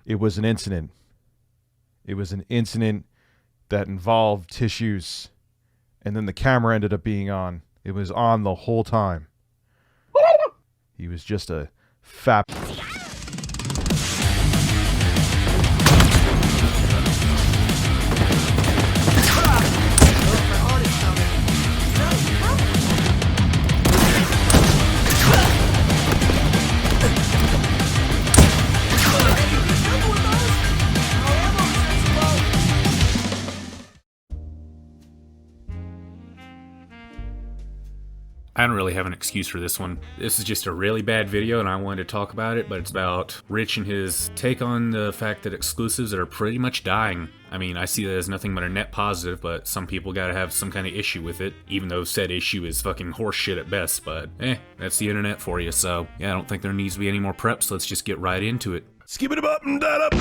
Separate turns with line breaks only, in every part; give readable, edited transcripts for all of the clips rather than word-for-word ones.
It was an incident. It was an incident that involved tissues, and then the camera ended up being on. It was on the whole time. He was just a fat...
I don't really have an excuse for this one. This is just a really bad video and I wanted to talk about it, but it's about Rich and his take on the fact that exclusives are pretty much dying. I mean, I see that as nothing but a net positive, but some people gotta have some kind of issue with it, even though said issue is fucking horseshit at best, but that's the internet for you, so yeah, I don't think there needs to be any more preps. Let's just get right into it.
Skip it up and that up.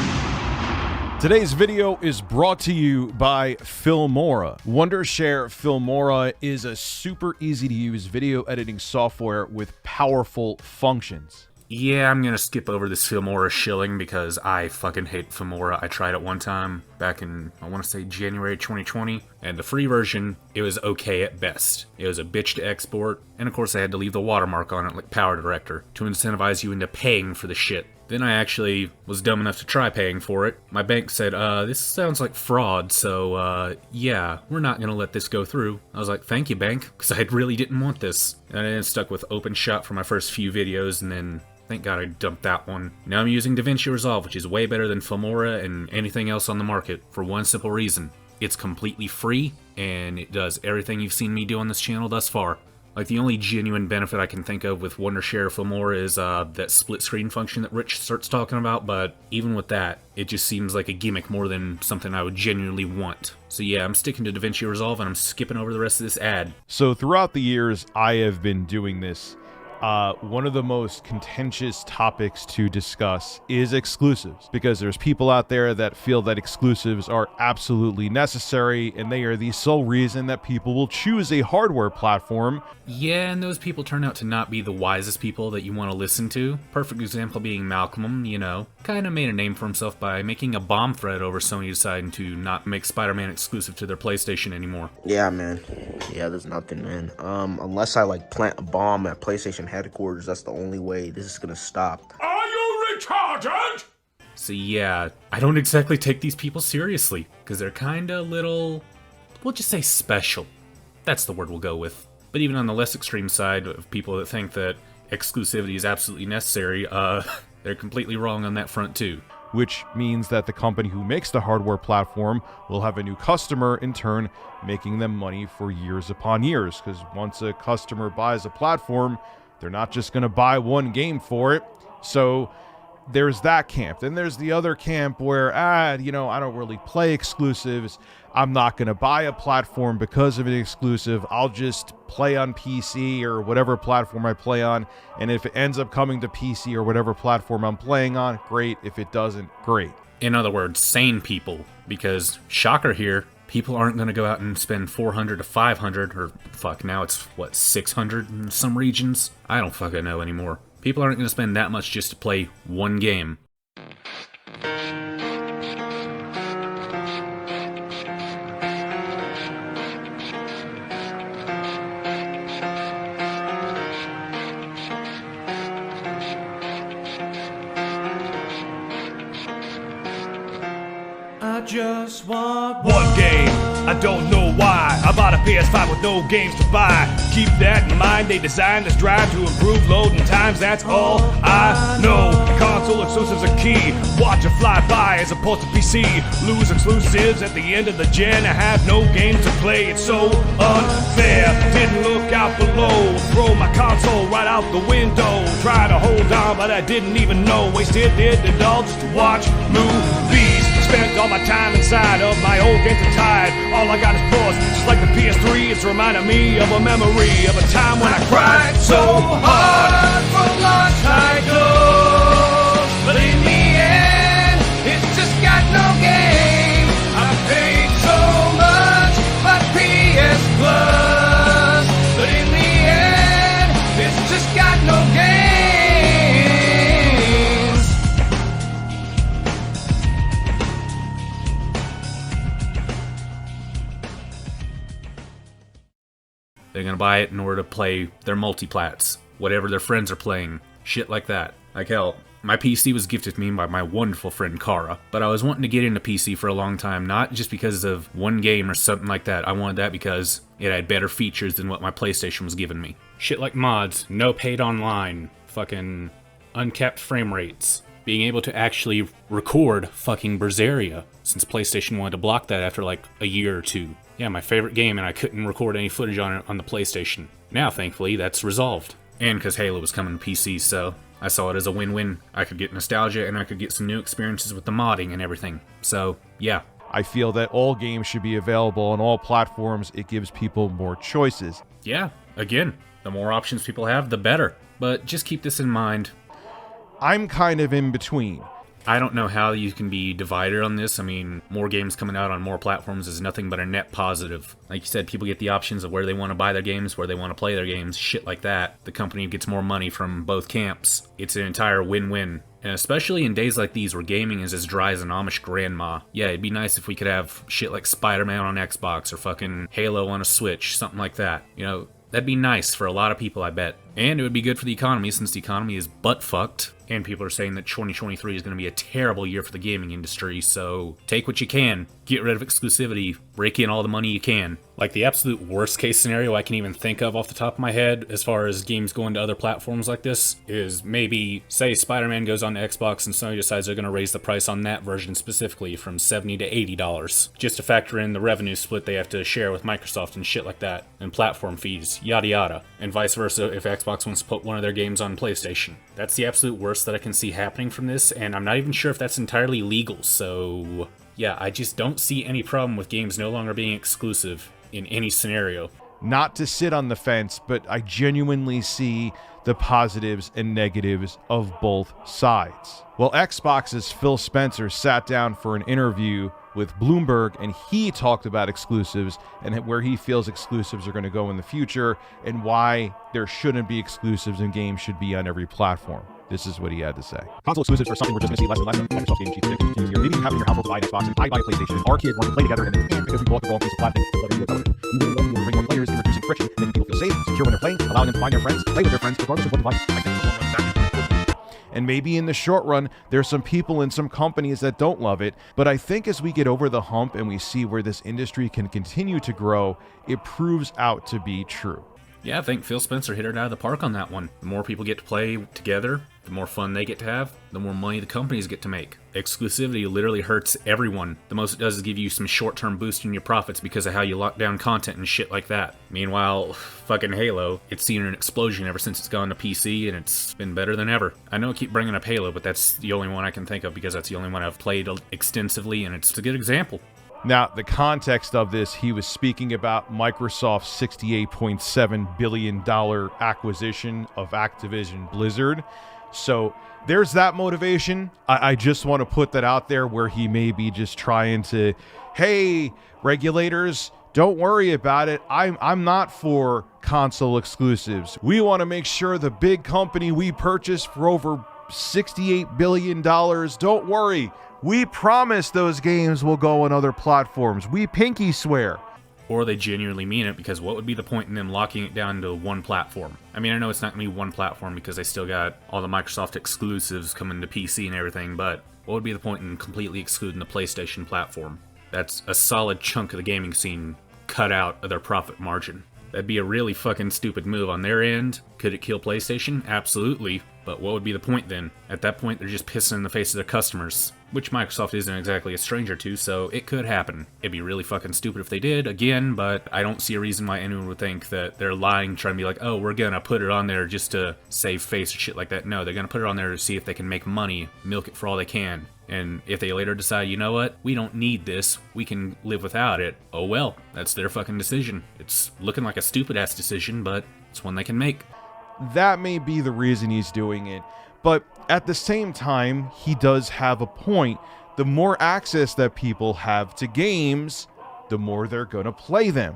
Today's video is brought to you by Filmora. Wondershare Filmora is a super easy to use video editing software with powerful functions.
Yeah, I'm gonna skip over this Filmora shilling because I fucking hate Filmora. I tried it one time back in, I want to say January 2020, and the free version, it was okay at best. It was a bitch to export, and of course I had to leave the watermark on it like Power Director to incentivize you into paying for the shit. Then I actually was dumb enough to try paying for it. My bank said, this sounds like fraud, so, yeah, we're not gonna let this go through. I was like, thank you, bank, because I really didn't want this. And I then stuck with OpenShot for my first few videos, and then, thank God I dumped that one. Now I'm using DaVinci Resolve, which is way better than Filmora and anything else on the market, for one simple reason. It's completely free, and it does everything you've seen me do on this channel thus far. Like, the only genuine benefit I can think of with Wondershare Filmora is that split screen function that Rich starts talking about, but even with that, it just seems like a gimmick more than something I would genuinely want. So yeah, I'm sticking to DaVinci Resolve and I'm skipping over the rest of this ad.
So throughout the years I have been doing this, one of the most contentious topics to discuss is exclusives, because there's people out there that feel that exclusives are absolutely necessary and they are the sole reason that people will choose a hardware platform.
Yeah, and those people turn out to not be the wisest people that you want to listen to. Perfect example being Malcolm, you know, kind of made a name for himself by making a bomb thread over Sony deciding to not make Spider-Man exclusive to their PlayStation anymore.
Yeah, man. Yeah, there's nothing, man. Unless I like plant a bomb at PlayStation headquarters, that's the only way this is gonna stop.
Are you retarded? So yeah, I don't exactly take these people seriously, because they're kinda little, we'll just say special. That's the word we'll go with. But even on the less extreme side of people that think that exclusivity is absolutely necessary, they're completely wrong on that front too.
Which means that the company who makes the hardware platform will have a new customer, in turn making them money for years upon years, because once a customer buys a platform, they're not just going to buy one game for it. So there's that camp. Then there's the other camp where, you know, I don't really play exclusives. I'm not going to buy a platform because of an exclusive. I'll just play on PC or whatever platform I play on. And if it ends up coming to PC or whatever platform I'm playing on, great. If it doesn't, great.
In other words, sane people. Because, shocker here, people aren't going to go out and spend $400 to $500, or fuck, now it's, what, $600 in some regions? I don't fucking know anymore. People aren't going to spend that much just to play one game.
I just want one game, I don't know why. I bought a PS5 with no games to buy. Keep that in mind, they designed this drive to improve loading times, that's all I know. Console exclusives are key, watch it fly by as opposed to PC. Lose exclusives at the end of the gen, I have no game to play, it's so unfair. Didn't look out below, throw my console right out the window. Try to hold on, but I didn't even know. Wasted it all just to watch movies. Spent all my time inside of my old games are tired. All I got is pause, just like the PS3. It's reminding me of a memory of a time when I cried so hard for launch titles, but in the end, it's just got no game. I paid so much for PS Plus, but in the end, it's just got no games.
gonna buy it in order to play their multiplats, whatever their friends are playing, shit like that. Like hell, my PC was gifted to me by my wonderful friend Kara, but I was wanting to get into PC for a long time, not just because of one game or something like that. I wanted that because it had better features than what my PlayStation was giving me. Shit like mods, no paid online, fucking uncapped frame rates, being able to actually record fucking Berseria, since PlayStation wanted to block that after like a year or two. Yeah, my favorite game, and I couldn't record any footage on it on the PlayStation. Now, thankfully, that's resolved. And because Halo was coming to PC, so I saw it as a win-win. I could get nostalgia, and I could get some new experiences with the modding and everything. So, yeah.
I feel that all games should be available on all platforms. It gives people more choices.
Yeah, again, the more options people have, the better. But just keep this in mind.
I'm kind of in between.
I don't know how you can be divided on this. I mean, more games coming out on more platforms is nothing but a net positive. Like you said, people get the options of where they want to buy their games, where they want to play their games, shit like that. The company gets more money from both camps. It's an entire win-win. And especially in days like these where gaming is as dry as an Amish grandma. Yeah, it'd be nice if we could have shit like Spider-Man on Xbox or fucking Halo on a Switch, something like that. You know, that'd be nice for a lot of people, I bet. And it would be good for the economy, since the economy is butt-fucked. And people are saying that 2023 is going to be a terrible year for the gaming industry, so take what you can. Get rid of exclusivity. Rake in all the money you can. Like, the absolute worst case scenario I can even think of off the top of my head, as far as games going to other platforms like this, is maybe, say, Spider-Man goes on to Xbox and Sony decides they're going to raise the price on that version specifically from $70 to $80, just to factor in the revenue split they have to share with Microsoft and shit like that, and platform fees, yada yada, and vice versa if Xbox wants to put one of their games on PlayStation. That's the absolute worst that I can see happening from this, and I'm not even sure if that's entirely legal, so yeah, I just don't see any problem with games no longer being exclusive in any scenario.
Not to sit on the fence, but I genuinely see the positives and negatives of both sides. Well, Xbox's Phil Spencer sat down for an interview with Bloomberg, and he talked about exclusives and where he feels exclusives are going to go in the future and why there shouldn't be exclusives and games should be on every platform. This is what he had to say. Console exclusives are something we're just going to see less and less of. Microsoft Gaming Chief predicted 2 years ago. Maybe you have in your household to buy an Xbox and I buy a PlayStation. Our kids want to play together, and then because we bought the wrong piece of plastic, we will bring more players, introducing friction, making people feel safe, secure when they're playing, allowing them to find their friends, play with their friends, regardless of what device. I think and maybe in the short run, there's some people and some companies that don't love it, but I think as we get over the hump and we see where this industry can continue to grow, it proves out to be true.
Yeah, I think Phil Spencer hit it out of the park on that one. The more people get to play together, the more fun they get to have, the more money the companies get to make. Exclusivity literally hurts everyone. The most it does is give you some short-term boost in your profits because of how you lock down content and shit like that. Meanwhile, fucking Halo, it's seen an explosion ever since it's gone to PC, and it's been better than ever. I know I keep bringing up Halo, but that's the only one I can think of because that's the only one I've played extensively, and it's a good example.
Now, the context of this, he was speaking about Microsoft's $68.7 billion acquisition of Activision Blizzard. So there's that motivation. I just want to put that out there where he may be just trying to, hey, regulators, don't worry about it. I'm not for console exclusives. We want to make sure the big company we purchased for over $68 billion, don't worry. We promise those games will go on other platforms. We pinky swear.
Or they genuinely mean it, because what would be the point in them locking it down to one platform? I mean, I know it's not going to be one platform because they still got all the Microsoft exclusives coming to PC and everything, but what would be the point in completely excluding the PlayStation platform? That's a solid chunk of the gaming scene cut out of their profit margin. That'd be a really fucking stupid move on their end. Could it kill PlayStation? Absolutely. But what would be the point then? At that point, they're just pissing in the face of their customers, which Microsoft isn't exactly a stranger to, so it could happen. It'd be really fucking stupid if they did, again, but I don't see a reason why anyone would think that they're lying, trying to be like, oh, we're gonna put it on there just to save face or shit like that. No, they're gonna put it on there to see if they can make money, milk it for all they can. And if they later decide, you know what, we don't need this, we can live without it, oh well, that's their fucking decision. It's looking like a stupid-ass decision, but it's one they can make.
That may be the reason he's doing it, but at the same time, he does have a point. The more access that people have to games, the more they're going to play them.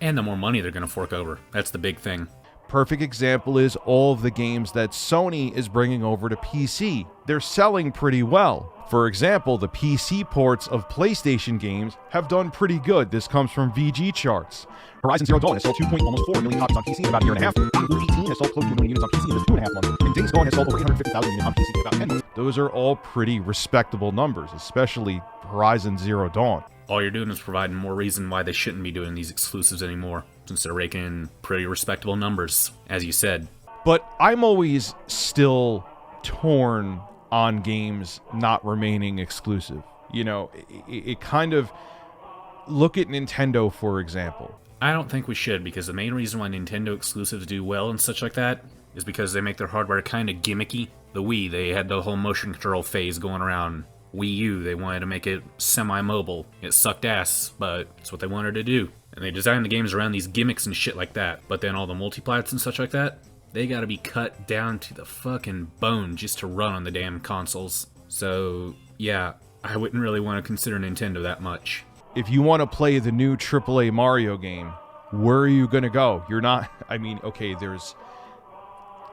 And the more money they're going to fork over. That's the big thing.
perfect example is all of the games that Sony is bringing over to PC. They're selling pretty well. For example, the PC ports of PlayStation games have done pretty good. This comes from VG charts. Horizon Zero Dawn has sold almost 4 million copies on PC in about a year and a half. Blue 18 has sold close to 2 million units on PC in just 2.5 months. And Days Gone has sold over 850,000 units on PC in about 10 months. Those are all pretty respectable numbers, especially Horizon Zero Dawn.
All you're doing is providing more reason why they shouldn't be doing these exclusives anymore, since they're raking in pretty respectable numbers, as you said.
But I'm always still torn on games not remaining exclusive. You know, it kind of... Look at Nintendo, for example.
I don't think we should, because the main reason why Nintendo exclusives do well and such like that is because they make their hardware kind of gimmicky. The Wii, they had the whole motion control phase going around. Wii U, they wanted to make it semi-mobile. It sucked ass, but it's what they wanted to do. And they designed the games around these gimmicks and shit like that. But then all the multiplats and such like that, they gotta be cut down to the fucking bone just to run on the damn consoles. So, yeah, I wouldn't really want to consider Nintendo that much.
If you want to play the new AAA Mario game, where are you gonna go? You're not... I mean, okay, there's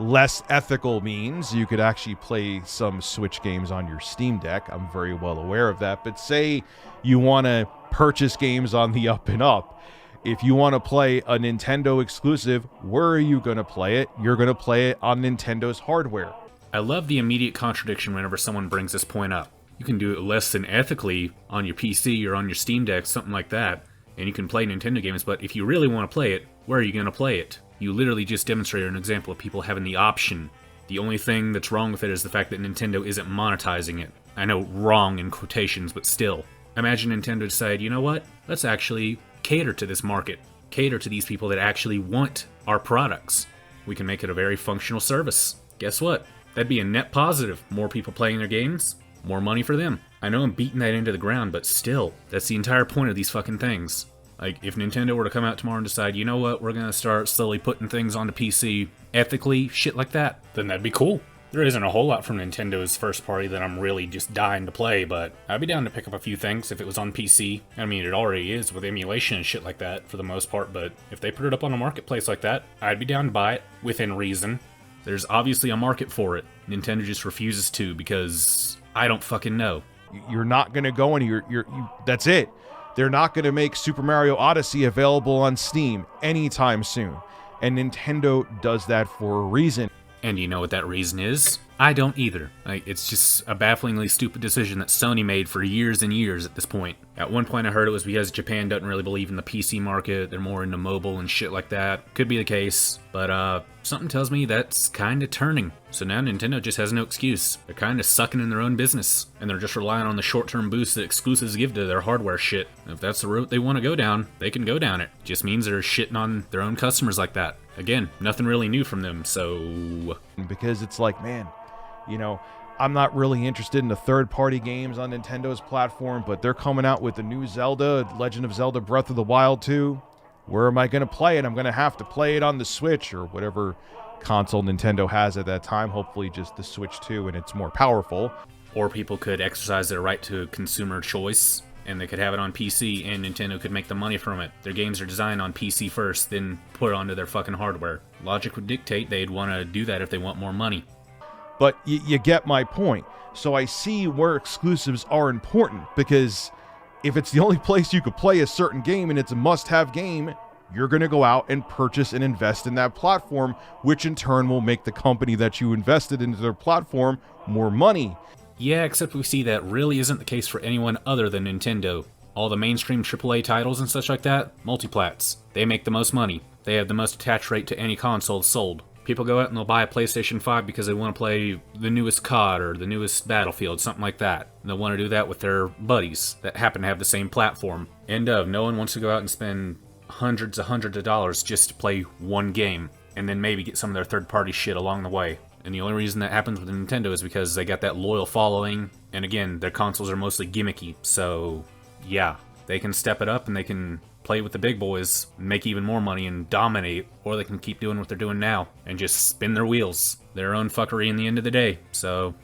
less ethical means. You could actually play some Switch games on your Steam Deck. I'm very well aware of that. But say you want to purchase games on the up and up. If you want to play a Nintendo exclusive, where are you going to play it? You're going to play it on Nintendo's hardware.
I love the immediate contradiction whenever someone brings this point up. You can do it less than ethically on your PC or on your Steam Deck, something like that, and you can play Nintendo games, but if you really want to play it, where are you going to play it? You literally just demonstrated an example of people having the option. The only thing that's wrong with it is the fact that Nintendo isn't monetizing it. I know wrong in quotations, but still. Imagine Nintendo decide, you know what? Let's actually cater to this market. Cater to these people that actually want our products. We can make it a very functional service. Guess what? That'd be a net positive. More people playing their games, more money for them. I know I'm beating that into the ground, but still, that's the entire point of these fucking things. Like, if Nintendo were to come out tomorrow and decide, you know what, we're gonna start slowly putting things onto PC ethically, shit like that, then that'd be cool. There isn't a whole lot from Nintendo's first party that I'm really just dying to play, but I'd be down to pick up a few things if it was on PC. I mean, it already is with emulation and shit like that for the most part, but if they put it up on a marketplace like that, I'd be down to buy it, within reason. There's obviously a market for it. Nintendo just refuses to because I don't fucking know.
You're not going to go anywhere. That's it. They're not going to make Super Mario Odyssey available on Steam anytime soon. And Nintendo does that for a reason.
And you know what that reason is? I don't either. Like, it's just a bafflingly stupid decision that Sony made for years and years at this point. At one point I heard it was because Japan doesn't really believe in the PC market, they're more into mobile and shit like that. Could be the case, but something tells me that's kinda turning. So now Nintendo just has no excuse. They're kinda sucking in their own business, and they're just relying on the short-term boost that exclusives give to their hardware shit. If that's the route they want to go down, they can go down it. Just means they're shitting on their own customers like that. Again, nothing really new from them, so...
Because it's like, man, you know, I'm not really interested in the third-party games on Nintendo's platform, but they're coming out with the new Zelda, Legend of Zelda Breath of the Wild 2. Where am I going to play it? I'm going to have to play it on the Switch or whatever console Nintendo has at that time. Hopefully just the Switch 2 and it's more powerful.
Or people could exercise their right to consumer choice, and they could have it on PC, and Nintendo could make the money from it. Their games are designed on PC first, then put it onto their fucking hardware. Logic would dictate they'd want to do that if they want more money.
But you get my point. So I see where exclusives are important, because if it's the only place you could play a certain game and it's a must-have game, you're going to go out and purchase and invest in that platform, which in turn will make the company that you invested into their platform more money.
Yeah, except we see that really isn't the case for anyone other than Nintendo. All the mainstream AAA titles and such like that, multiplats. They make the most money. They have the most attach rate to any console sold. People go out and they'll buy a PlayStation 5 because they want to play the newest COD or the newest Battlefield, something like that. And they'll want to do that with their buddies that happen to have the same platform. End of. No one wants to go out and spend hundreds of dollars just to play one game, and then maybe get some of their third-party shit along the way. And the only reason that happens with Nintendo is because they got that loyal following, and again, their consoles are mostly gimmicky, so yeah, they can step it up and they can play with the big boys, make even more money and dominate, or they can keep doing what they're doing now and just spin their wheels. Their own fuckery in the end of the day, so...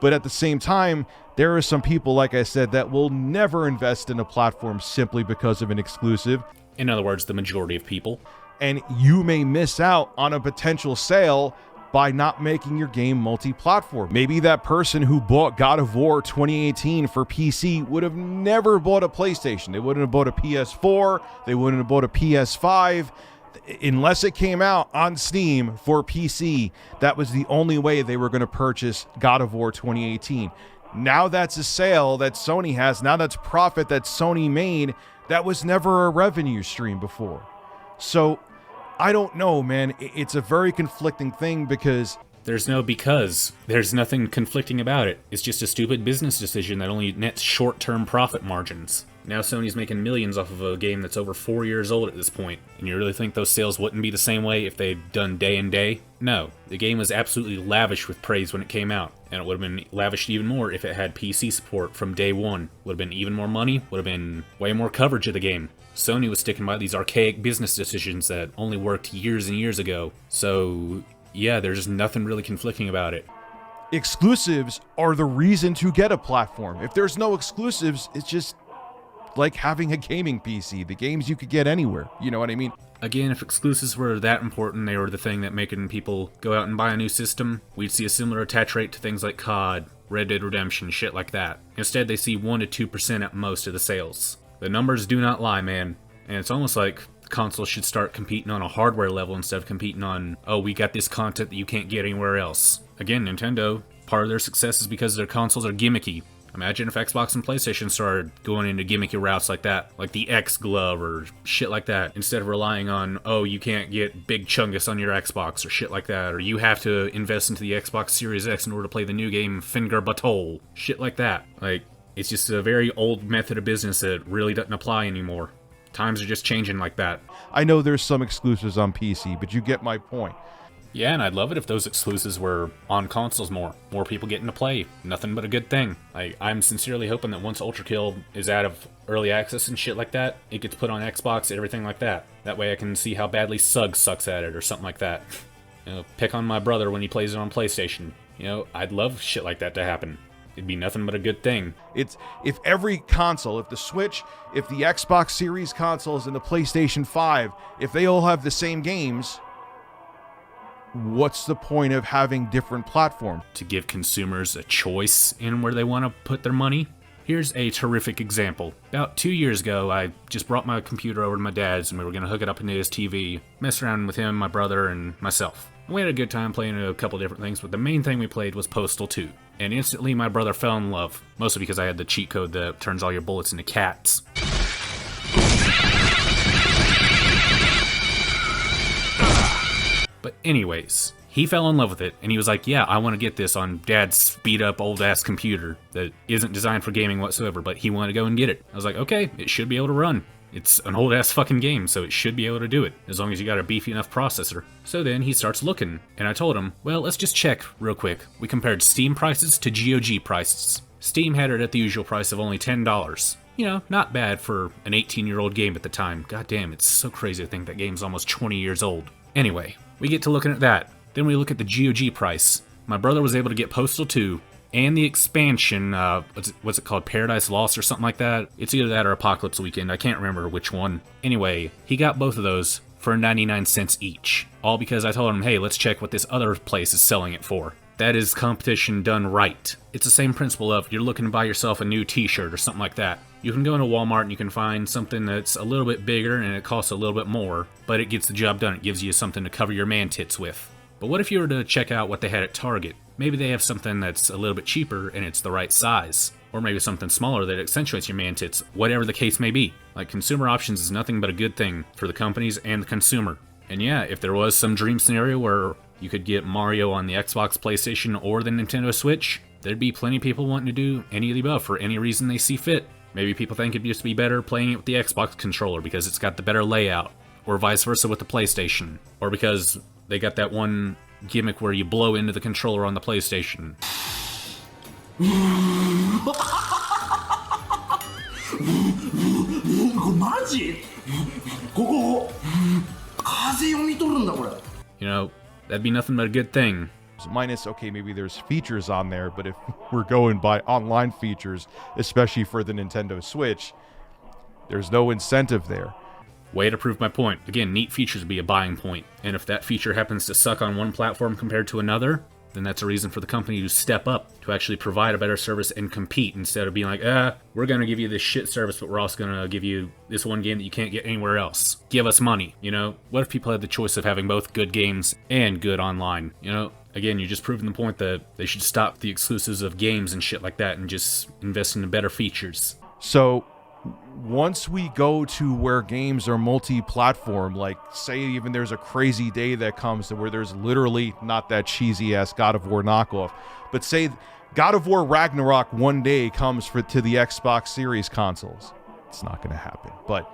But at the same time, there are some people, like I said, that will never invest in a platform simply because of an exclusive.
In other words, the majority of people.
and you may miss out on a potential sale by not making your game multi-platform. Maybe that person who bought God of War 2018 for PC would have never bought a PlayStation. They wouldn't have bought a PS4. They wouldn't have bought a PS5. Unless it came out on Steam for PC, that was the only way they were going to purchase God of War 2018. Now that's a sale that Sony has. Now that's profit that Sony made. That was never a revenue stream before. So I don't know, man. It's a very conflicting thing because
There's nothing conflicting about it. It's just a stupid business decision that only nets short-term profit margins. Now Sony's making millions off of a game that's over 4 years old at this point, and you really think those sales wouldn't be the same way if they'd done day and day? No. The game was absolutely lavish with praise when it came out, and it would have been lavished even more if it had PC support from day one. Would have been even more money, would have been way more coverage of the game. Sony was sticking by these archaic business decisions that only worked years and years ago. So yeah, there's nothing really conflicting about it.
exclusives are the reason to get a platform. If there's no exclusives, it's just like having a gaming PC. The games you could get anywhere. You know what I mean?
Again, if exclusives were that important, they were the thing that making people go out and buy a new system, we'd see a similar attach rate to things like COD, Red Dead Redemption, shit like that. Instead, they see 1% to 2% at most of the sales. The numbers do not lie, man. And it's almost like consoles should start competing on a hardware level instead of competing on, oh, we got this content that you can't get anywhere else. Again, Nintendo, part of their success is because their consoles are gimmicky. Imagine if Xbox and PlayStation started going into gimmicky routes like that, like the X Glove or shit like that, instead of relying on, oh, you can't get Big Chungus on your Xbox or shit like that, or you have to invest into the Xbox Series X in order to play the new game Finger Battle, shit like that. Like, it's just a very old method of business that really doesn't apply anymore. Times are just changing like that.
I know there's some exclusives on PC, but you get my point.
Yeah, and I'd love it if those exclusives were on consoles more. More people getting to play. Nothing but a good thing. I'm sincerely hoping that once Ultra Kill is out of early access and shit like that, it gets put on Xbox, everything like that. That way I can see how badly Sug sucks at it or something like that. You know, pick on my brother when he plays it on PlayStation. You know, I'd love shit like that to happen. It'd be nothing but a good thing.
It's if every console, if the Switch, if the Xbox Series consoles and the PlayStation 5, if they all have the same games, what's the point of having different platforms?
To give consumers a choice in where they want to put their money. Here's a terrific example. About 2 years ago, I just brought my computer over to my dad's and we were going to hook it up into his TV, mess around with him, my brother, and myself. We had a good time playing a couple different things, but the main thing we played was Postal 2. And instantly my brother fell in love, mostly because I had the cheat code that turns all your bullets into cats. But anyways, he fell in love with it, and he was like, yeah, I want to get this on Dad's beat-up old-ass computer that isn't designed for gaming whatsoever, but he wanted to go and get it. I was like, okay, it should be able to run. It's an old-ass fucking game, so it should be able to do it, as long as you got a beefy enough processor. So then he starts looking, and I told him, well, let's just check real quick. We compared Steam prices to GOG prices. Steam had it at the usual price of only $10. You know, not bad for an 18-year-old game at the time. God damn, it's so crazy to think that game's almost 20 years old. Anyway, we get to looking at that. Then we look at the GOG price. My brother was able to get Postal 2 and the expansion, what's it called, Paradise Lost or something like that? It's either that or Apocalypse Weekend, I can't remember which one. Anyway, he got both of those for 99 cents each. All because I told him, hey, let's check what this other place is selling it for. That is competition done right. It's the same principle of you're looking to buy yourself a new t-shirt or something like that. You can go into Walmart and you can find something that's a little bit bigger and it costs a little bit more, but it gets the job done. It gives you something to cover your man tits with. But what if you were to check out what they had at Target? Maybe they have something that's a little bit cheaper and it's the right size. Or maybe something smaller that accentuates your man tits, whatever the case may be. Like, consumer options is nothing but a good thing for the companies and the consumer. And yeah, if there was some dream scenario where you could get Mario on the Xbox, PlayStation, or the Nintendo Switch, there'd be plenty of people wanting to do any of the above for any reason they see fit. Maybe people think it'd just be better playing it with the Xbox controller because it's got the better layout, or vice versa with the PlayStation, or because they got that one gimmick where you blow into the controller on the PlayStation.
マジここ風読み取るんだこれ
You know, that'd be nothing but a good thing.
Minus, okay, maybe there's features on there, but if we're going by online features, especially for the Nintendo Switch, there's no incentive there.
Way to prove my point. Again, neat features would be a buying point. And if that feature happens to suck on one platform compared to another, then that's a reason for the company to step up, to actually provide a better service and compete, instead of being like, we're going to give you this shit service, but we're also going to give you this one game that you can't get anywhere else. Give us money, you know? What if people had the choice of having both good games and good online, you know? Again, you're just proving the point that they should stop the exclusives of games and shit like that and just invest in the better features.
So once we go to where games are multi-platform, like say even there's a crazy day that comes to where there's literally not that cheesy ass God of War knockoff, but say God of War Ragnarok one day comes to the Xbox Series consoles. It's not going to happen. But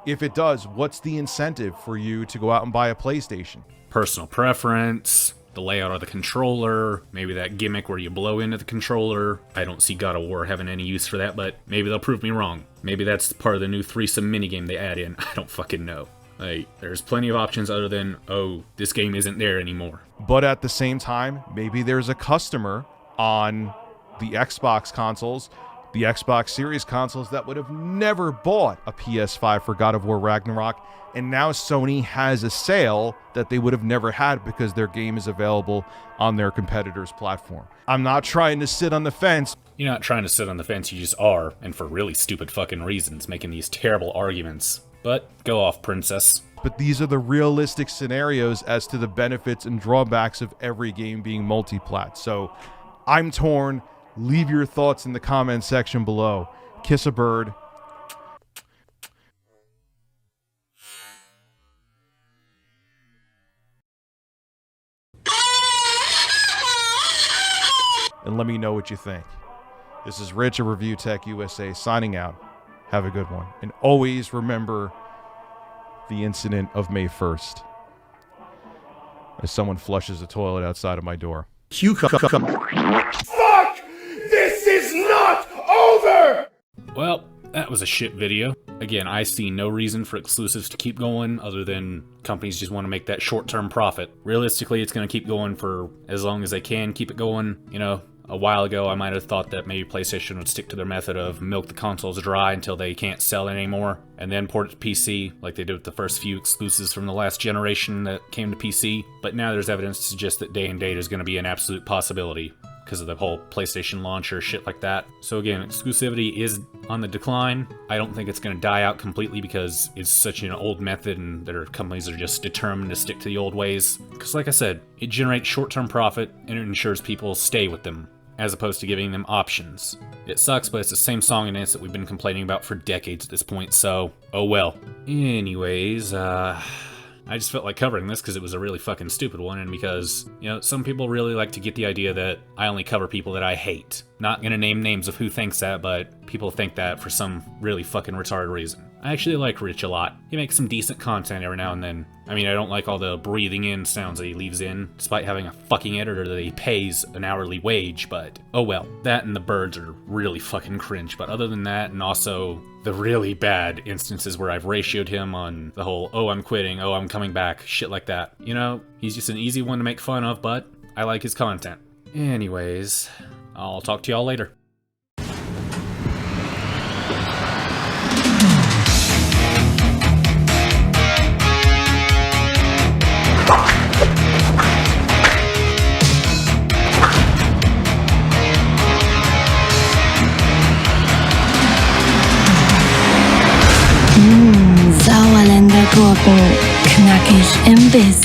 if it does, what's the incentive for you to go out and buy a PlayStation?
Personal preference, the layout of the controller, maybe that gimmick where you blow into the controller. I don't see God of War having any use for that, but maybe they'll prove me wrong. Maybe that's part of the new threesome minigame they add in. I don't fucking know. Like, there's plenty of options other than, oh, this game isn't there anymore.
But at the same time, maybe there's a customer on the Xbox consoles, the Xbox Series consoles, that would have never bought a PS5 for God of War Ragnarok, and now Sony has a sale that they would have never had because their game is available on their competitor's platform. I'm not trying to sit on the fence.
You're not trying to sit on the fence, you just are, and for really stupid fucking reasons, making these terrible arguments. But go off, princess.
But these are the realistic scenarios as to the benefits and drawbacks of every game being multi-plat. So I'm torn. Leave your thoughts in the comment section below. Kiss a bird. And let me know what you think. This is Rich of ReviewTardUSA signing out. Have a good one. And always remember the incident of May 1st. As someone flushes the toilet outside of my door.
Fuck! This is not over!
Well, that was a shit video. Again, I see no reason for exclusives to keep going other than companies just want to make that short-term profit. Realistically, it's going to keep going for as long as they can keep it going. You know, a while ago, I might have thought that maybe PlayStation would stick to their method of milk the consoles dry until they can't sell it anymore, and then port it to PC, like they did with the first few exclusives from the last generation that came to PC. But now there's evidence to suggest that day and date is going to be an absolute possibility because of the whole PlayStation launcher shit like that. So again, exclusivity is on the decline. I don't think it's going to die out completely because it's such an old method and there are companies that are just determined to stick to the old ways. Because like I said, it generates short-term profit and it ensures people stay with them, as opposed to giving them options. It sucks, but it's the same song and dance that we've been complaining about for decades at this point, so oh well. Anyways, I just felt like covering this because it was a really fucking stupid one, and because, you know, some people really like to get the idea that I only cover people that I hate. Not gonna name names of who thinks that, but people think that for some really fucking retarded reason. I actually like Rich a lot. He makes some decent content every now and then. I mean, I don't like all the breathing in sounds that he leaves in, despite having a fucking editor that he pays an hourly wage, but oh well. That and the birds are really fucking cringe, but other than that, and also the really bad instances where I've ratioed him on the whole, oh, I'm quitting, oh, I'm coming back, shit like that. You know, he's just an easy one to make fun of, but I like his content. Anyways, I'll talk to y'all later.
Sauerländer Gurken, knackig im Biss.